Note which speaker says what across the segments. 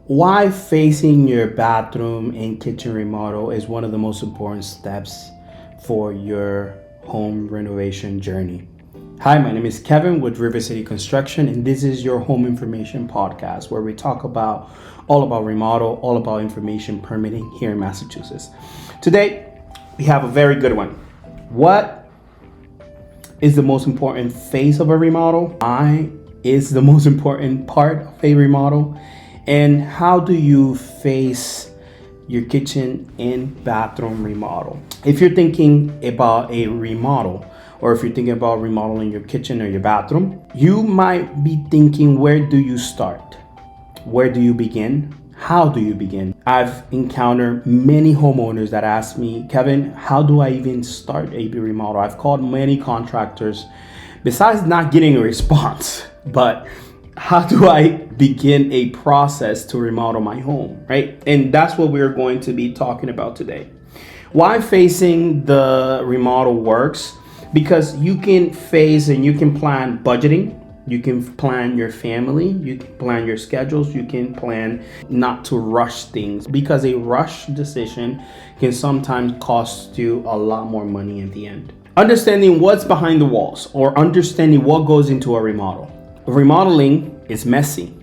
Speaker 1: Why facing your bathroom and kitchen remodel is one of the most important steps for your home renovation journey. Hi, my name is Kevin with River City Construction, and this is your home information podcast where we talk about all about remodel, all about information permitting here in Massachusetts. Today, we have a very good one. What is the most important phase of a remodel? Why is the most important part of a remodel? And how do you face your kitchen and bathroom remodel? If you're thinking about a remodel, or if you're thinking about remodeling your kitchen or your bathroom, you might be thinking, where do you start? Where do you begin? How do you begin? I've encountered many homeowners that ask me, Kevin, how do I even start a remodel? I've called many contractors, besides not getting a response, but how do I begin a process to remodel my home, right? And that's what we're going to be talking about today. Why facing the remodel works? Because you can face and you can plan budgeting, you can plan your family, you can plan your schedules, you can plan not to rush things, because a rush decision can sometimes cost you a lot more money at the end. Understanding what's behind the walls, or understanding what goes into a remodel. Remodeling is messy.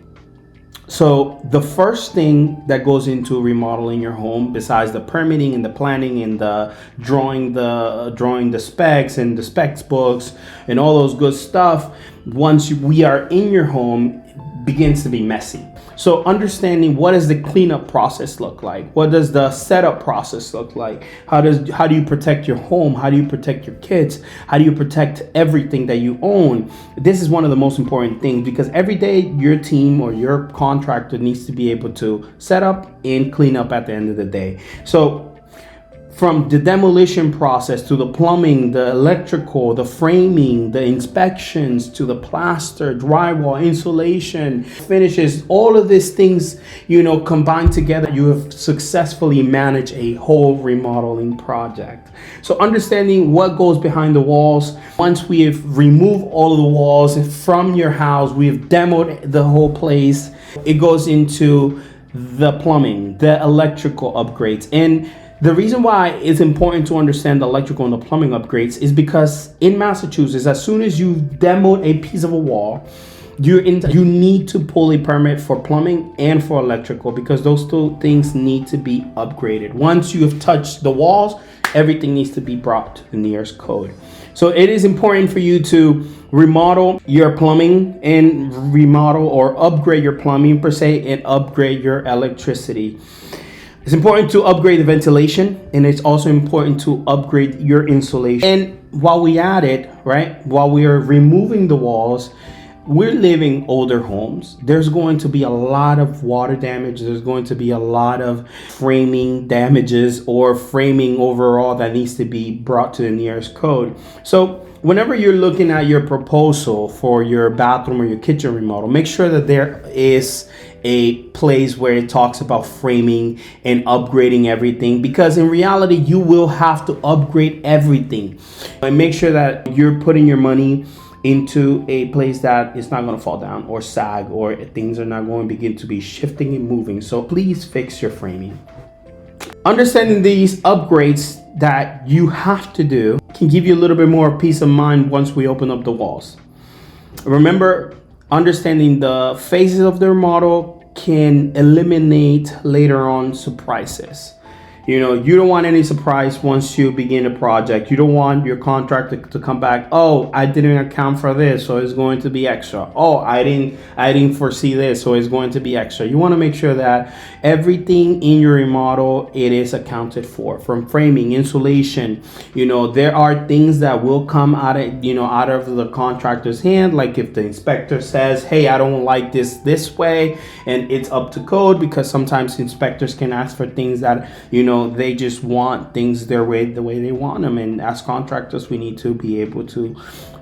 Speaker 1: So the first thing that goes into remodeling your home, besides the permitting and the planning and the drawing the specs and the specs books and all those good stuff, once we are in your home, begins to be messy. So understanding, what does the cleanup process look like? What does the setup process look like? How do you protect your home? How do you protect your kids? How do you protect everything that you own? This is one of the most important things, because every day your team or your contractor needs to be able to set up and clean up at the end of the day. So from the demolition process to the plumbing, the electrical, the framing, the inspections, to the plaster, drywall, insulation, finishes, all of these things, combined together, you have successfully managed a whole remodeling project. So understanding what goes behind the walls. Once we have removed all of the walls from your house, we've demoed the whole place. It goes into the plumbing, the electrical upgrades. And the reason why it's important to understand the electrical and the plumbing upgrades is because in Massachusetts, as soon as you've demoed a piece of a wall, you need to pull a permit for plumbing and for electrical, because those two things need to be upgraded. Once you have touched the walls, everything needs to be brought to the nearest code. So it is important for you to remodel your plumbing and remodel or upgrade your plumbing per se, and upgrade your electricity. It's important to upgrade the ventilation, and it's also important to upgrade your insulation. And while we at it, right, while we are removing the walls, we're living older homes. There's going to be a lot of water damage. There's going to be a lot of framing damages or framing overall that needs to be brought to the nearest code. So whenever you're looking at your proposal for your bathroom or your kitchen remodel, make sure that there is a place where it talks about framing and upgrading everything, because in reality you will have to upgrade everything. And make sure that you're putting your money into a place that it's not going to fall down or sag, or things are not going to begin to be shifting and moving. So please fix your framing. Understanding these upgrades that you have to do can give you a little bit more peace of mind once we open up the walls. Remember, understanding the phases of the remodel can eliminate later on surprises. You don't want any surprise once you begin a project. You don't want your contractor to come back, oh, I didn't account for this, so it's going to be extra. Oh, I didn't foresee this, so it's going to be extra. You want to make sure that everything in your remodel, it is accounted for, from framing, insulation. There are things that will come out of the contractor's hand, like if the inspector says, hey, I don't like this way, and it's up to code, because sometimes inspectors can ask for things that they just want things the way they want them, and as contractors we need to be able to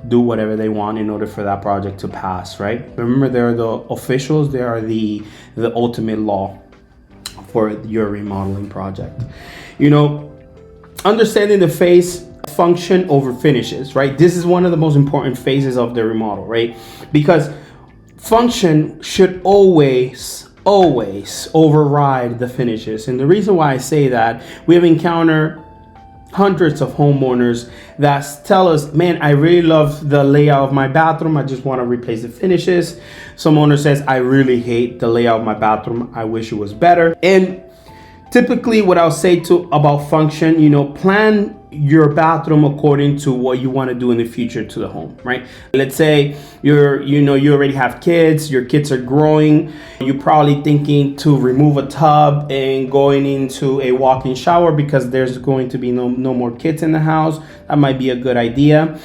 Speaker 1: do whatever they want in order for that project to pass, right? Remember, there are the officials, there are the ultimate law for your remodeling project. Understanding the phase function over finishes, right? This is one of the most important phases of the remodel, right? Because function should always always override the finishes. And the reason why I say that, we have encountered hundreds of homeowners that tell us, man, I really love the layout of my bathroom, I just want to replace the finishes. Some owner says, I really hate the layout of my bathroom, I wish it was better. And typically what I'll say to about function, plan your bathroom according to what you want to do in the future to the home, right? Let's say you already have kids, your kids are growing, you're probably thinking to remove a tub and going into a walk-in shower because there's going to be no more kids in the house. That might be a good idea.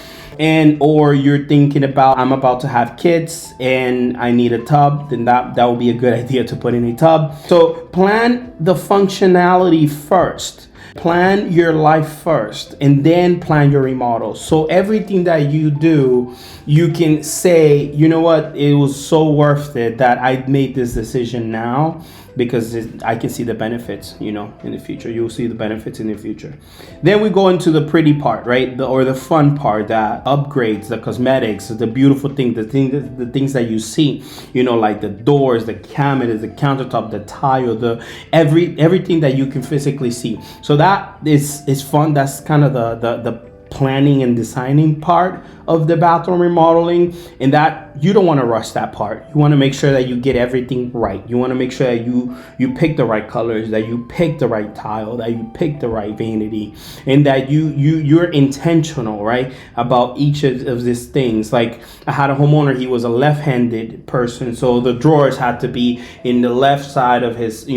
Speaker 1: Or you're thinking about, I'm about to have kids and I need a tub, then that would be a good idea to put in a tub. So plan the functionality first. Plan your life first and then plan your remodel. So everything that you do, you can say, you know what, it was so worth it that I made this decision now because I can see the benefits, in the future. You'll see the benefits in the future. Then we go into the pretty part, right? The fun part, that upgrades, the cosmetics, the beautiful thing, the things that you see, like the doors, the cabinets, the countertop, the tile, everything that you can physically see. So that is fun. That's kind of the planning and designing part of the bathroom remodeling, and that you don't want to rush that part. You want to make sure that you get everything right. You want to make sure that you pick the right colors, that you pick the right tile, that you pick the right vanity, and that you're intentional, right, about each of these things. Like I had a homeowner, he was a left-handed person, so the drawers had to be in the left side of his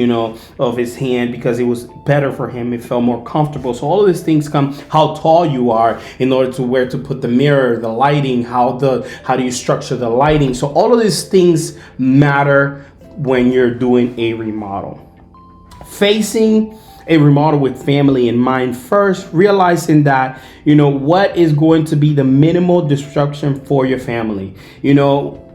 Speaker 1: of his hand because it was better for him, it felt more comfortable. So all of these things come, how tall you are in order to where to put the mirror, the lighting, how do you structure the lighting. So all of these things matter when you're doing a remodel. Facing a remodel with family in mind first, realizing that what is going to be the minimal disruption for your family.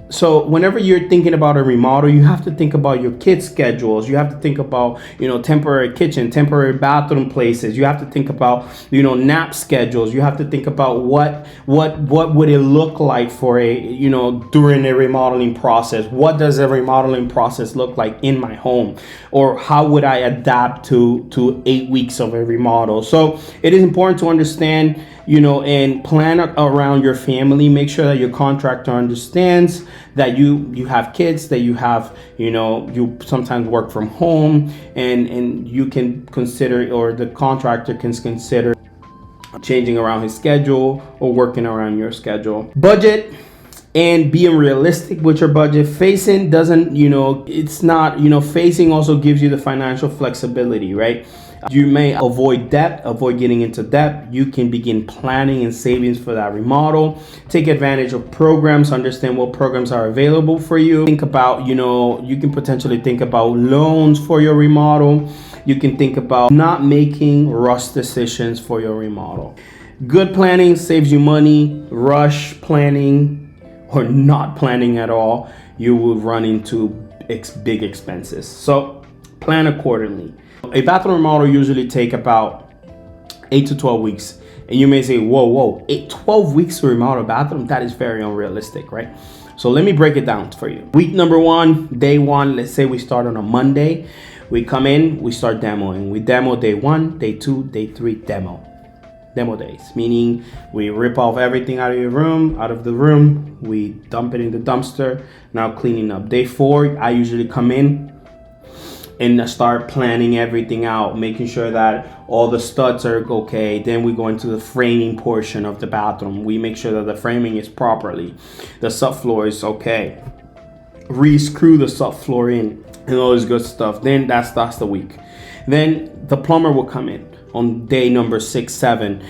Speaker 1: So whenever you're thinking about a remodel, you have to think about your kids' schedules. You have to think about, temporary kitchen, temporary bathroom places. You have to think about, nap schedules. You have to think about what would it look like for during a remodeling process? What does a remodeling process look like in my home? Or how would I adapt to 8 weeks of a remodel? So it is important to understand, and plan around your family. Make sure that your contractor understands that you have kids, that you have, you sometimes work from home, and you can consider, or the contractor can consider changing around his schedule or working around your schedule. Budget and being realistic with your budget. Facing doesn't, it's not, facing also gives you the financial flexibility, right? You may avoid getting into debt. You can begin planning and savings for that remodel. Take advantage of programs, understand what programs are available for you. Think about, you can potentially think about loans for your remodel. You can think about not making rush decisions for your remodel. Good planning saves you money. Rush planning or not planning at all, you will run into big expenses. So plan accordingly. A bathroom remodel usually take about 8 to 12 weeks. And you may say, whoa, 12 weeks to remodel a bathroom? That is very unrealistic, right? So let me break it down for you. Week number 1, day 1, let's say we start on a Monday. We come in, we start demoing. We demo day 1, day 2, day 3, demo days, meaning we rip off everything out of the room, we dump it in the dumpster. Now cleaning up. Day 4, I usually come in and start planning everything out, making sure that all the studs are okay. Then we go into the framing portion of the bathroom. We make sure that the framing is properly, the subfloor is okay, re-screw the subfloor in, and all this good stuff. Then that's the week. Then the plumber will come in on day number 6, 7.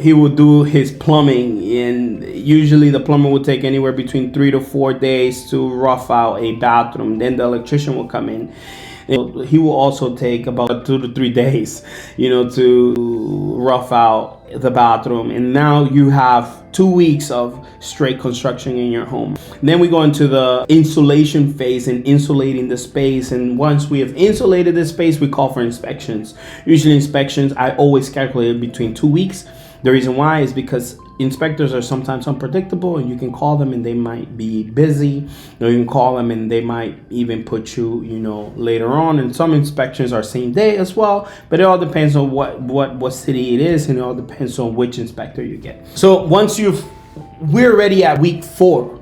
Speaker 1: He will do his plumbing, and usually the plumber will take anywhere between 3 to 4 days to rough out a bathroom. Then the electrician will come in. He will also take about 2 to 3 days, to rough out the bathroom. And now you have 2 weeks of straight construction in your home. Then we go into the insulation phase and insulating the space. And once we have insulated the space, we call for inspections. Usually inspections, I always calculate between 2 weeks. The reason why is because inspectors are sometimes unpredictable, and you can call them and they might be busy, or you can call them and they might even put you, later on. And some inspections are same day as well, but it all depends on what city it is, and it all depends on which inspector you get. So we're already at week 4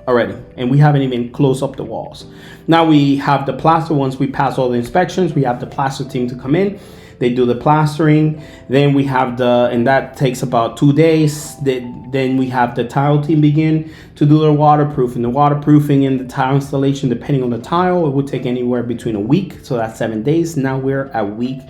Speaker 1: already, and we haven't even closed up the walls. Now we have the plaster. Once we pass all the inspections, we have the plaster team to come in. They do the plastering. Then we have and that takes about 2 days. Then we have the tile team begin to do their waterproofing. The waterproofing and the tile installation, depending on the tile, it would take anywhere between a week. So that's 7 days. Now we're at week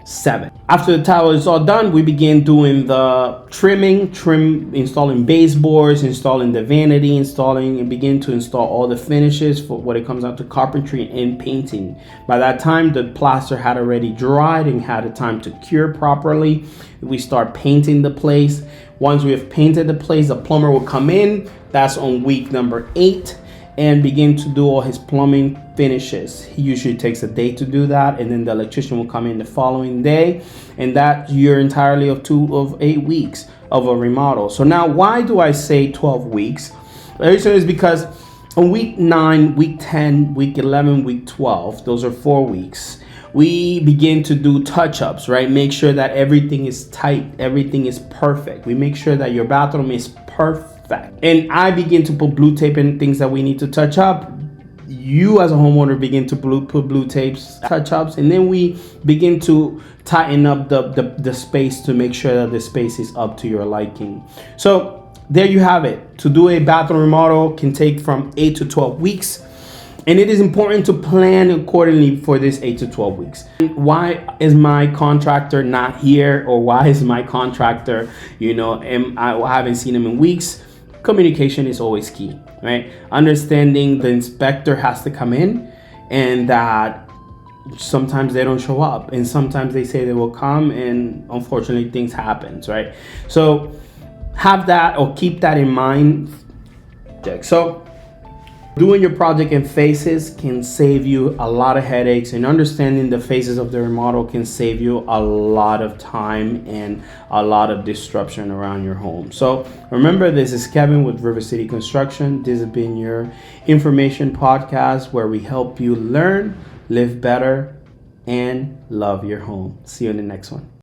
Speaker 1: 7. After the tile is all done, we begin doing the trim, installing baseboards, installing the vanity, and begin to install all the finishes for what it comes out to carpentry and painting. By that time, the plaster had already dried and had a time to cure properly. We start painting the place. Once we have painted the place, the plumber will come in. That's on week number 8. And begin to do all his plumbing finishes. He usually takes a day to do that, and then the electrician will come in the following day, and that you're entirely of 8 weeks of a remodel. So now, why do I say 12 weeks? The reason is because on week 9, week 10, week 11, week 12, those are 4 weeks, we begin to do touch-ups, right? Make sure that everything is tight, everything is perfect. We make sure that your bathroom is perfect. And I begin to put blue tape in things that we need to touch up. You as a homeowner begin to put blue tapes, touch ups, and then we begin to tighten up the space to make sure that the space is up to your liking. So there you have it. To do a bathroom remodel can take from 8 to 12 weeks. And it is important to plan accordingly for this 8 to 12 weeks. Why is my contractor not here? Or why is my contractor, I haven't seen him in weeks? Communication is always key, right? Understanding the inspector has to come in, and that sometimes they don't show up, and sometimes they say they will come, and unfortunately things happen, right? So have that, or keep that in mind. So doing your project in phases can save you a lot of headaches, and understanding the phases of the remodel can save you a lot of time and a lot of disruption around your home. So remember, this is Kevin with River City Construction. This has been your information podcast where we help you learn, live better, and love your home. See you in the next one.